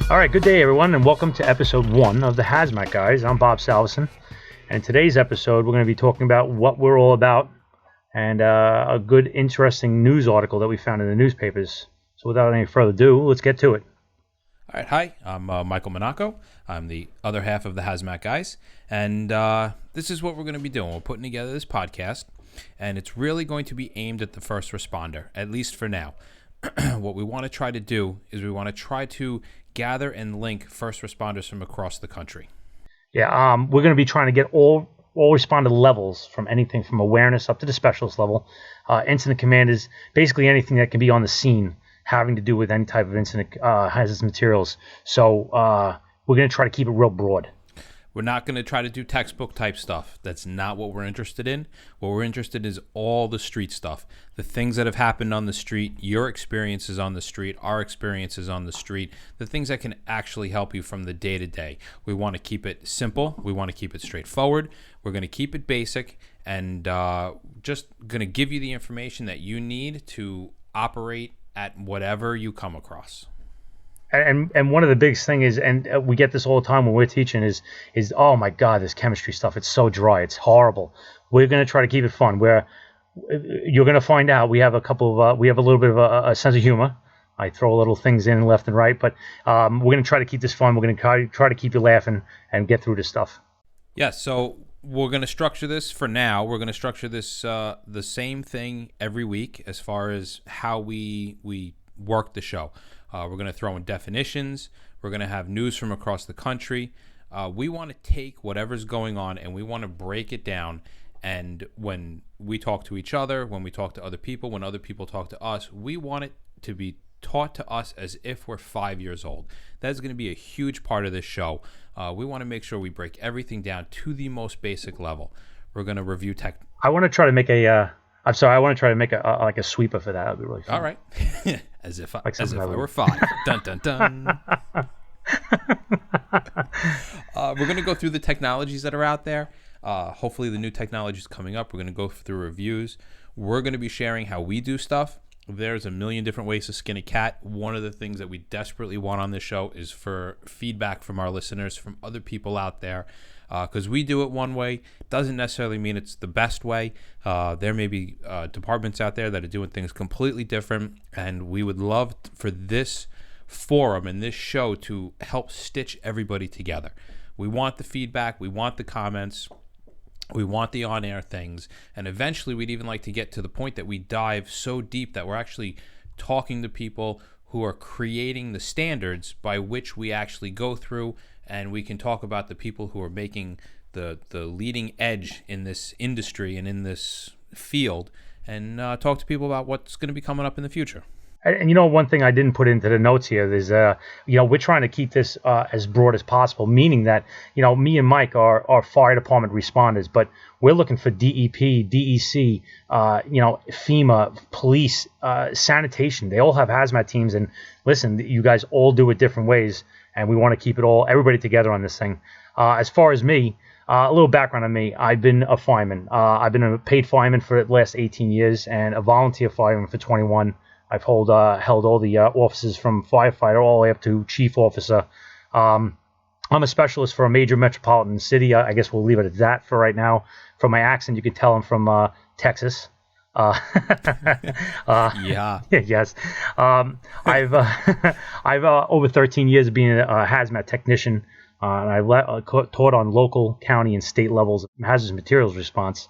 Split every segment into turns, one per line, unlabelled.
All right, good day, everyone, and welcome to episode 1 of the Hazmat Guys. I'm Bob Salveson, and in today's episode, we're going to be talking about what we're all about and a good, interesting news article that we found in the newspapers. So without any further ado, let's get to it.
All right, hi, I'm Michael Monaco. I'm the other half of the Hazmat Guys, and this is what we're going to be doing. We're putting together this podcast, and it's really going to be aimed at the first responder, at least for now. What we want to try to do is we want to try to gather and link first responders from across the country.
Yeah, we're going to be trying to get all responder levels, from anything from awareness up to the specialist level, incident commanders, basically anything that can be on the scene having to do with any type of incident hazardous materials. So we're going to try to keep it real broad.
We're not going to try to do textbook type stuff. That's not what we're interested in. What we're interested in is all the street stuff, the things that have happened on the street, your experiences on the street, our experiences on the street, the things that can actually help you from the day to day. We want to keep it simple. We want to keep it straightforward. We're going to keep it basic and just going to give you the information that you need to operate at whatever you come across.
And one of the biggest thing is, and we get this all the time when we're teaching, is oh my God, this chemistry stuff, it's so dry, it's horrible. We're going to try to keep it fun. Where you're going to find out we have a little bit of a sense of humor. I throw little things in left and right, but we're going to try to keep this fun. We're going to try to keep you laughing and get through this stuff.
Yeah, so we're going to structure this for now. We're going to structure this the same thing every week as far as how we work the show. We're going to throw in definitions. We're going to have news from across the country. We want to take whatever's going on and we want to break it down. And when we talk to each other, when we talk to other people, when other people talk to us, we want it to be taught to us as if we're 5 years old. That's going to be a huge part of this show. We want to make sure we break everything down to the most basic level. We're going to review tech.
I want to try to make a like a sweeper for that. That'd be really fun.
All right. as if I were 5. Dun, dun, dun. We're going to go through the technologies that are out there. Hopefully the new technologies coming up. We're going to go through reviews. We're going to be sharing how we do stuff. There's a million different ways to skin a cat. One of the things that we desperately want on this show is for feedback from our listeners, from other people out there. Because we do it one way doesn't necessarily mean it's the best way. There may be departments out there that are doing things completely different, and we would love for this forum and this show to help stitch everybody together. We want the feedback, we want the comments, we want the on-air things, and eventually we'd even like to get to the point that we dive so deep that we're actually talking to people who are creating the standards by which we actually go through, and we can talk about the people who are making the leading edge in this industry and in this field, and talk to people about what's going to be coming up in the future.
And one thing I didn't put into the notes here is, we're trying to keep this as broad as possible, meaning that, me and Mike are fire department responders, but we're looking for DEP, DEC, FEMA, police, sanitation. They all have hazmat teams, and listen, you guys all do it different ways, and we want to keep everybody together on this thing. As far as me, a little background on me, I've been a fireman. I've been a paid fireman for the last 18 years and a volunteer fireman for 21. I've held all the offices from firefighter all the way up to chief officer. I'm a specialist for a major metropolitan city. I guess we'll leave it at that for right now. From my accent, you could tell I'm from Texas.
Yeah.
Yes. I've over 13 years of being a hazmat technician, and I've taught on local, county, and state levels of hazardous materials response.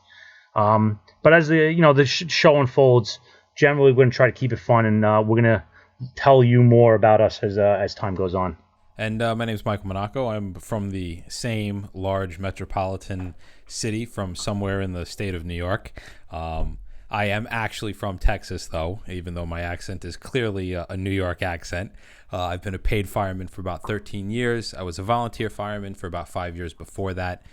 But as the show unfolds, generally, we're going to try to keep it fun, and we're going to tell you more about us as time goes on.
And my name is Michael Monaco. I'm from the same large metropolitan city from somewhere in the state of New York. I am actually from Texas, though, even though my accent is clearly a New York accent. I've been a paid fireman for about 13 years. I was a volunteer fireman for about 5 years before that.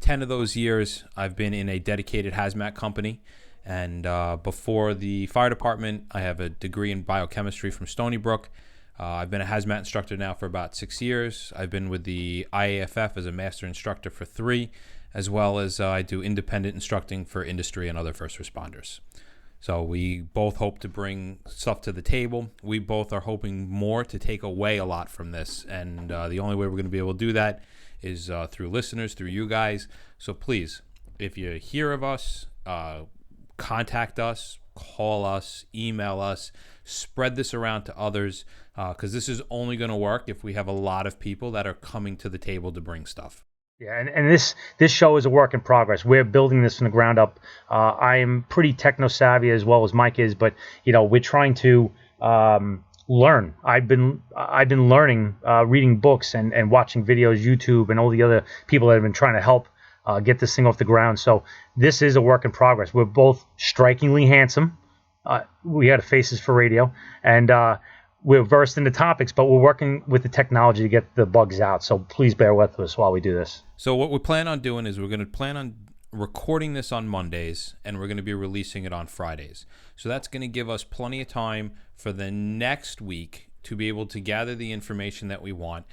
10 of those years, I've been in a dedicated hazmat company. And before the fire department, I have a degree in biochemistry from Stony Brook. I've been a hazmat instructor now for about 6 years. I've been with the IAFF as a master instructor for 3, as well as I do independent instructing for industry and other first responders. So we both hope to bring stuff to the table. We both are hoping more to take away a lot from this. And the only way we're going to be able to do that is through listeners, through you guys. So please, if you hear of us, contact us, call us, email us, spread this around to others, because this is only going to work if we have a lot of people that are coming to the table to bring stuff.
Yeah, and this show is a work in progress. We're building this from the ground up. I am pretty techno savvy as well as Mike is, but we're trying to learn. I've been learning, reading books and watching videos, YouTube, and all the other people that have been trying to help get this thing off the ground. So this is a work in progress. We're both strikingly handsome. We had faces for radio, and we're versed in the topics, but we're working with the technology to get the bugs out. So please bear with us while we do this.
So what we plan on doing is we're going to plan on recording this on Mondays, and we're going to be releasing it on Fridays. So that's going to give us plenty of time for the next week to be able to gather the information that we want,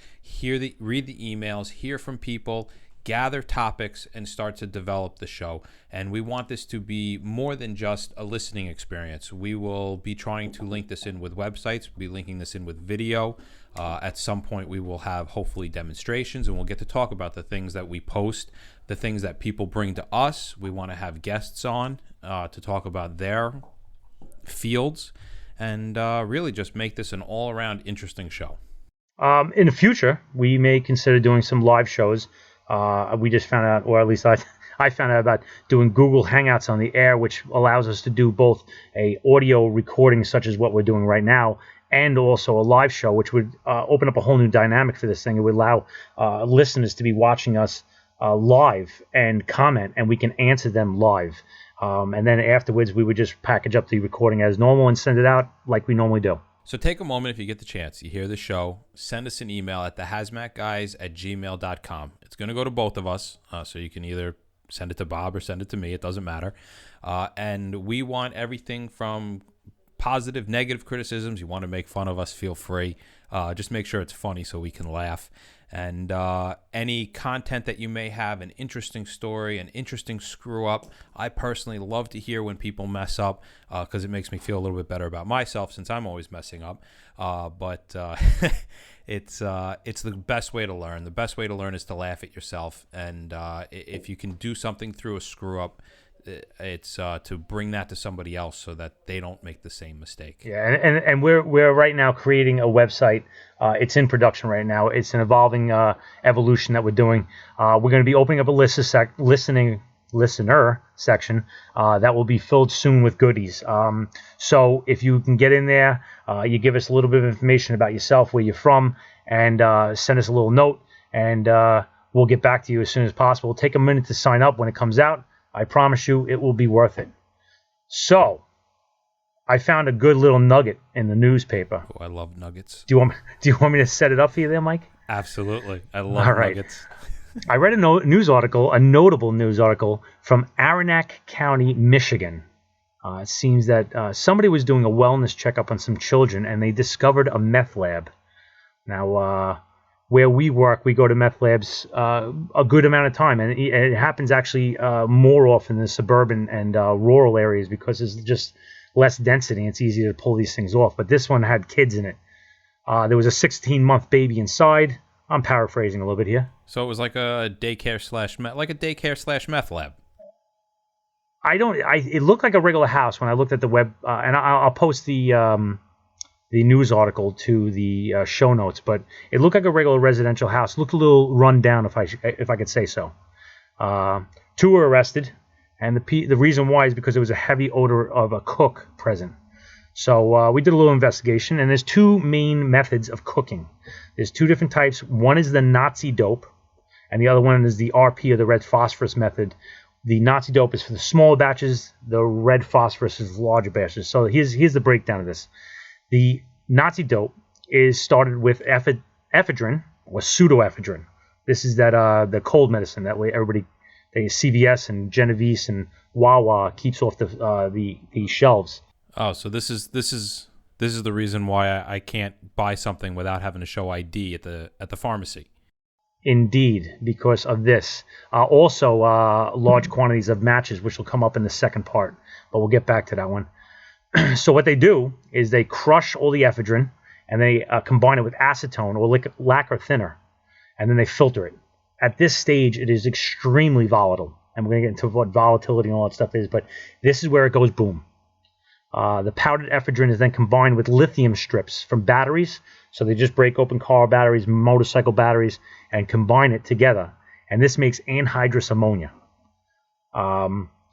read the emails, hear from people, gather topics, and start to develop the show. And we want this to be more than just a listening experience. We will be trying to link this in with websites, be linking this in with video. At some point we will have hopefully demonstrations, and we'll get to talk about the things that we post, the things that people bring to us. We want to have guests on to talk about their fields, and really just make this an all-around interesting show.
In the future, we may consider doing some live shows. We just found out, or at least I found out about doing Google Hangouts on the air, which allows us to do both a audio recording such as what we're doing right now, and also a live show, which would open up a whole new dynamic for this thing. It would allow listeners to be watching us live and comment, and we can answer them live. And then afterwards, we would just package up the recording as normal and send it out like we normally do.
So take a moment if you get the chance. You hear the show, send us an email at thehazmatguys@gmail.com. It's going to go to both of us, so you can either send it to Bob or send it to me. It doesn't matter. And we want everything from positive, negative criticisms. You want to make fun of us, feel free. Just make sure it's funny so we can laugh. And any content that you may have, an interesting story, an interesting screw up. I personally love to hear when people mess up because it makes me feel a little bit better about myself since I'm always messing up. But it's the best way to learn. The best way to learn is to laugh at yourself. And if you can do something through a screw up, it's to bring that to somebody else so that they don't make the same mistake.
Yeah, and we're right now creating a website. It's in production right now. It's an evolving evolution that we're doing. We're going to be opening up a listener section that will be filled soon with goodies. So if you can get in there, you give us a little bit of information about yourself, where you're from, and send us a little note, and we'll get back to you as soon as possible. Take a minute to sign up when it comes out. I promise you it will be worth it. So, I found a good little nugget in the newspaper.
Oh, I love nuggets.
Do you want me to set it up for you there, Mike?
Absolutely. I love nuggets.
I read a notable news article from Aranac County, Michigan. It seems that somebody was doing a wellness checkup on some children, and they discovered a meth lab. Now, where we work, we go to meth labs a good amount of time, and it happens actually more often in the suburban and rural areas because there's just less density and it's easier to pull these things off. But this one had kids in it. There was a 16-month baby inside. I'm paraphrasing a little bit here.
So it was like a daycare / meth lab.
It looked like a regular house when I looked at the web, and I'll post the news article to the show notes, but it looked like a regular residential house. It looked a little run down, if I could say so. 2 were arrested, and the reason why is because there was a heavy odor of a cook present. So we did a little investigation, and there's 2 main methods of cooking. There's 2 different types. One is the Nazi dope, and the other one is the RP, or the red phosphorus method. The Nazi dope is for the smaller batches. The red phosphorus is larger batches. So here's the breakdown of this. The Nazi dope is started with ephedrine, or pseudoephedrine. This is the cold medicine. That way everybody, CVS and Genovese and Wawa keeps off the shelves.
Oh, so this is the reason why I can't buy something without having to show ID at the pharmacy.
Indeed, because of this. Also, large quantities of matches, which will come up in the second part, but we'll get back to that one. So what they do is they crush all the ephedrine and they combine it with acetone or lacquer thinner, and then they filter it. At this stage, it is extremely volatile, and we're going to get into what volatility and all that stuff is, but this is where it goes boom. The powdered ephedrine is then combined with lithium strips from batteries, so they just break open car batteries, motorcycle batteries, and combine it together, and this makes anhydrous ammonia.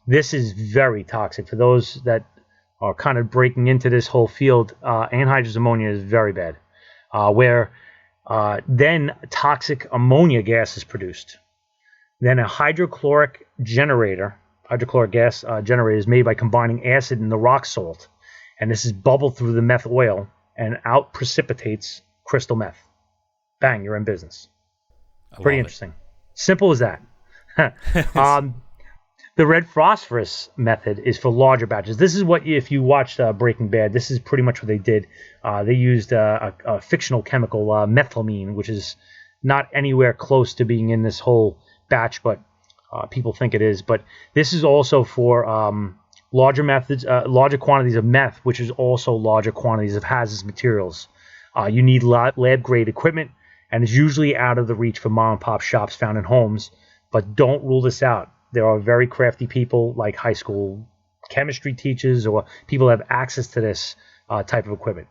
This is very toxic. For those that are kind of breaking into this whole field, anhydrous ammonia is very bad, where then toxic ammonia gas is produced. Then a hydrochloric gas generator is made by combining acid and the rock salt, and this is bubbled through the meth oil and out precipitates crystal meth. Bang, you're in business. Pretty interesting. Simple as that. The red phosphorus method is for larger batches. This is what, if you watched Breaking Bad, this is pretty much what they did. They used a fictional chemical, methylamine, which is not anywhere close to being in this whole batch, but people think it is. But this is also for larger quantities of meth, which is also larger quantities of hazardous materials. You need lab-grade equipment, and it's usually out of the reach for mom-and-pop shops found in homes. But don't rule this out. There are very crafty people like high school chemistry teachers or people that have access to this type of equipment.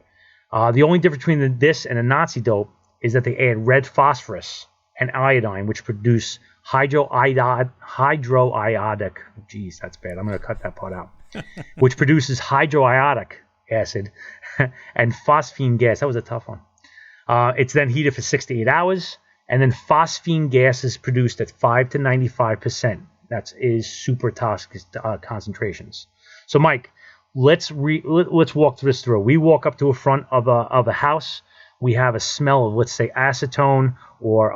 The only difference between this and a Nazi dope is that they add red phosphorus and iodine, which produce hydroiodic. Geez, that's bad. I'm going to cut that part out. Which produces hydroiodic acid and phosphine gas. That was a tough one. It's then heated for 6 to 8 hours, and then phosphine gas is produced at 5 to 95%. That is super toxic concentrations. So, Mike, let's walk this through. We walk up to a front of a house. We have a smell of, let's say, acetone or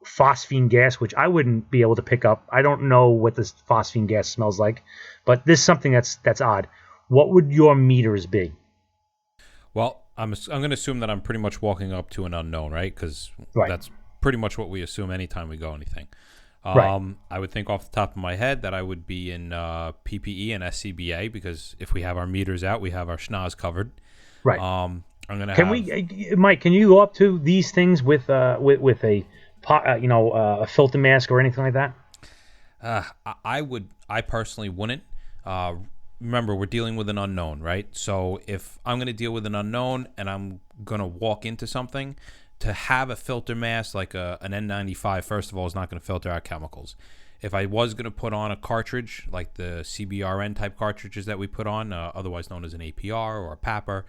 phosphine gas, which I wouldn't be able to pick up. I don't know what this phosphine gas smells like, but this is something that's odd. What would your meters be?
Well, I'm going to assume that I'm pretty much walking up to an unknown, right? Because that's pretty much what we assume anytime we go anything.
Right.
I would think off the top of my head that I would be in PPE and SCBA, because if we have our meters out, we have our schnoz covered.
Right. Mike? Can you go up to these things with a filter mask or anything like that?
I personally wouldn't. Remember, we're dealing with an unknown, right? So if I'm going to deal with an unknown and I'm going to walk into something, to have a filter mask like an N95, first of all, is not going to filter out chemicals. If I was going to put on a cartridge, like the CBRN type cartridges that we put on, otherwise known as an APR or a PAPR,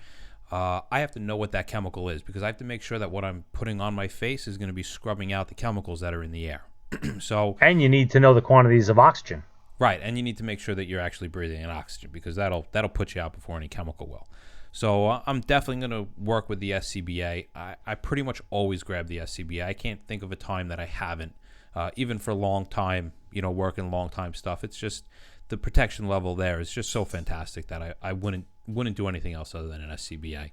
I have to know what that chemical is, because I have to make sure that what I'm putting on my face is going to be scrubbing out the chemicals that are in the air.
And you need to know the quantities of oxygen.
Right, and you need to make sure that you're actually breathing in oxygen, because that'll put you out before any chemical will. So I'm definitely going to work with the SCBA. I pretty much always grab the SCBA. I can't think of a time that I haven't, even for long time, working long time stuff. It's just the protection level there is just so fantastic that I wouldn't do anything else other than an SCBA.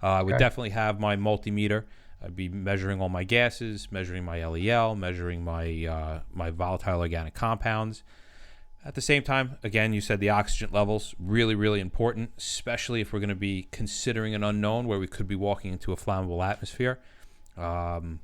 I would definitely have my multimeter. I'd be measuring all my gases, measuring my LEL, measuring my my volatile organic compounds. At the same time, again, you said the oxygen levels, really, really important, especially if we're going to be considering an unknown where we could be walking into a flammable atmosphere. The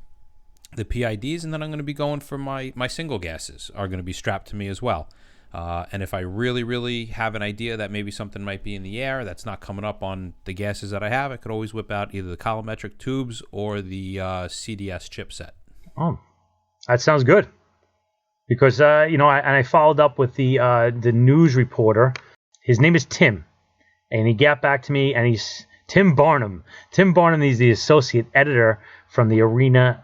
PIDs, and then I'm going to be going for my single gases are going to be strapped to me as well. And if I really, really have an idea that maybe something might be in the air that's not coming up on the gases that I have, I could always whip out either the colorimetric tubes or the CDS chipset.
Oh, that sounds good. Because I followed up with the news reporter. His name is Tim, and he got back to me, and he's Tim Barnum. Tim Barnum is the associate editor from the Arena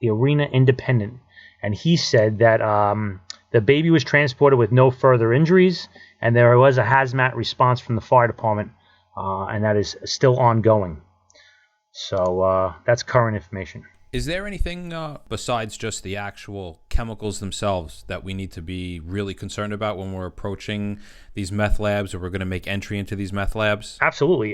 Independent, and he said that the baby was transported with no further injuries, and there was a hazmat response from the fire department, and that is still ongoing. So that's current information.
Is there anything besides just the actual chemicals themselves that we need to be really concerned about when we're approaching these meth labs, or we're going to make entry into these meth labs?
Absolutely.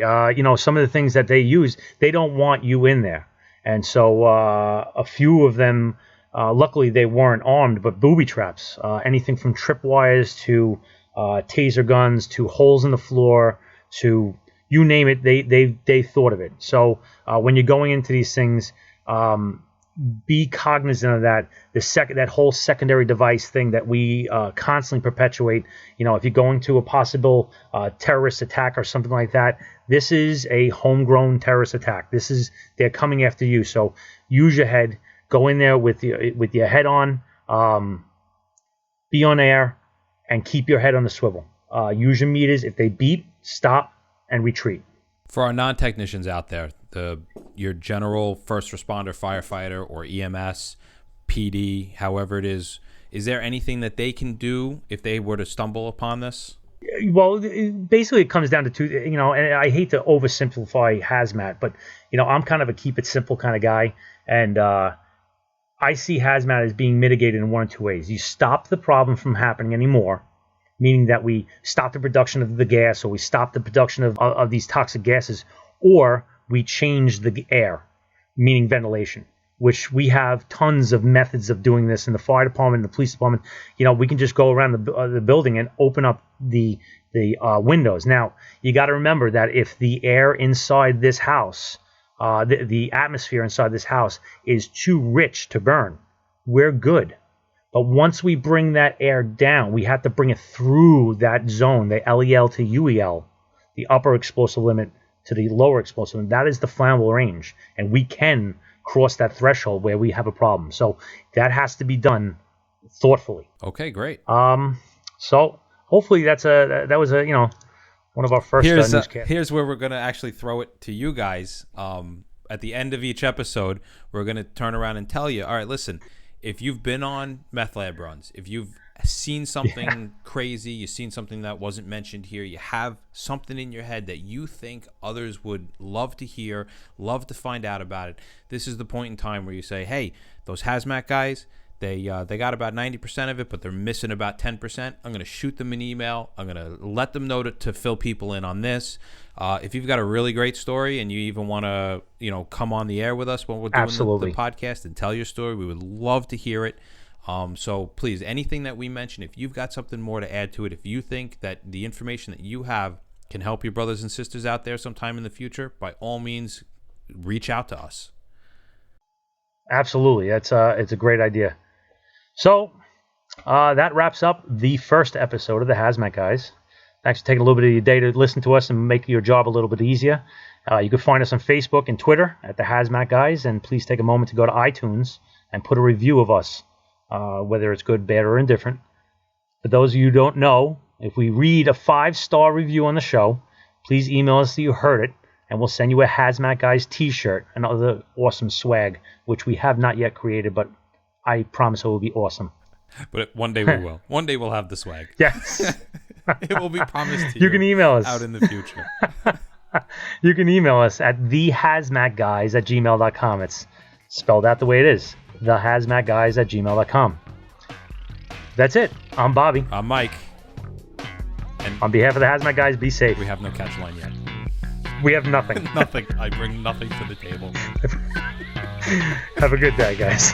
Some of the things that they use, they don't want you in there. And so a few of them, luckily they weren't armed, but booby traps, anything from tripwires to taser guns to holes in the floor to, you name it, they thought of it. So when you're going into these things, be cognizant of that. That whole secondary device thing that we constantly perpetuate. If you're going to a possible terrorist attack or something like that, this is a homegrown terrorist attack. They're coming after you. So use your head. Go in there with your head on. Be on air and keep your head on the swivel. Use your meters. If they beep, stop and retreat.
For our non-technicians out there, your general first responder, firefighter, or EMS, PD, however it is there anything that they can do if they were to stumble upon this?
Well, basically it comes down to two, and I hate to oversimplify hazmat, but, I'm kind of a keep it simple kind of guy. And I see hazmat as being mitigated in one of two ways. You stop the problem from happening anymore, meaning that we stop the production of the gas, or we stop the production of these toxic gases, or we change the air, meaning ventilation, which we have tons of methods of doing this in the fire department, the police department. We can just go around the building and open up the windows. Now, you got to remember that if the air inside this house, the atmosphere inside this house is too rich to burn, we're good. But once we bring that air down, we have to bring it through that zone, the LEL to UEL, the upper explosive limit to the lower explosive limit. That is the flammable range. And we can cross that threshold where we have a problem. So that has to be done thoughtfully.
Okay, great.
So hopefully that was one of our first newscasts.
Here's where we're going to actually throw it to you guys. At the end of each episode, we're going to turn around and tell you, all right, listen, if you've been on meth lab runs, if you've seen something crazy, you've seen something that wasn't mentioned here, you have something in your head that you think others would love to hear, love to find out about it, this is the point in time where you say, hey, those hazmat guys, they got about 90% of it, but they're missing about 10%. I'm going to shoot them an email. I'm going to let them know to fill people in on this. If you've got a really great story and you even want to, come on the air with us when we're doing the podcast and tell your story, we would love to hear it. So please, anything that we mention, if you've got something more to add to it, if you think that the information that you have can help your brothers and sisters out there sometime in the future, by all means, reach out to us.
Absolutely. It's a great idea. So that wraps up the first episode of the Hazmat Guys. Thanks for taking a little bit of your day to listen to us and make your job a little bit easier. You can find us on Facebook and Twitter at the Hazmat Guys, and please take a moment to go to iTunes and put a review of us, whether it's good, bad, or indifferent. For those of you who don't know, if we read a 5-star review on the show, please email us that you heard it, and we'll send you a Hazmat Guys t-shirt and other awesome swag, which we have not yet created, but I promise it will be awesome.
But one day we will. One day we'll have the swag.
Yes.
It will be promised to you.
You can email us
out in the future.
You can email us at thehazmatguys@gmail.com. It's spelled out the way it is. thehazmatguys@gmail.com. That's it. I'm Bobby.
I'm Mike. And
on behalf of the Hazmat Guys, be safe.
We have no catch line yet.
We have nothing.
Nothing. I bring nothing to the table.
Have a good day, guys.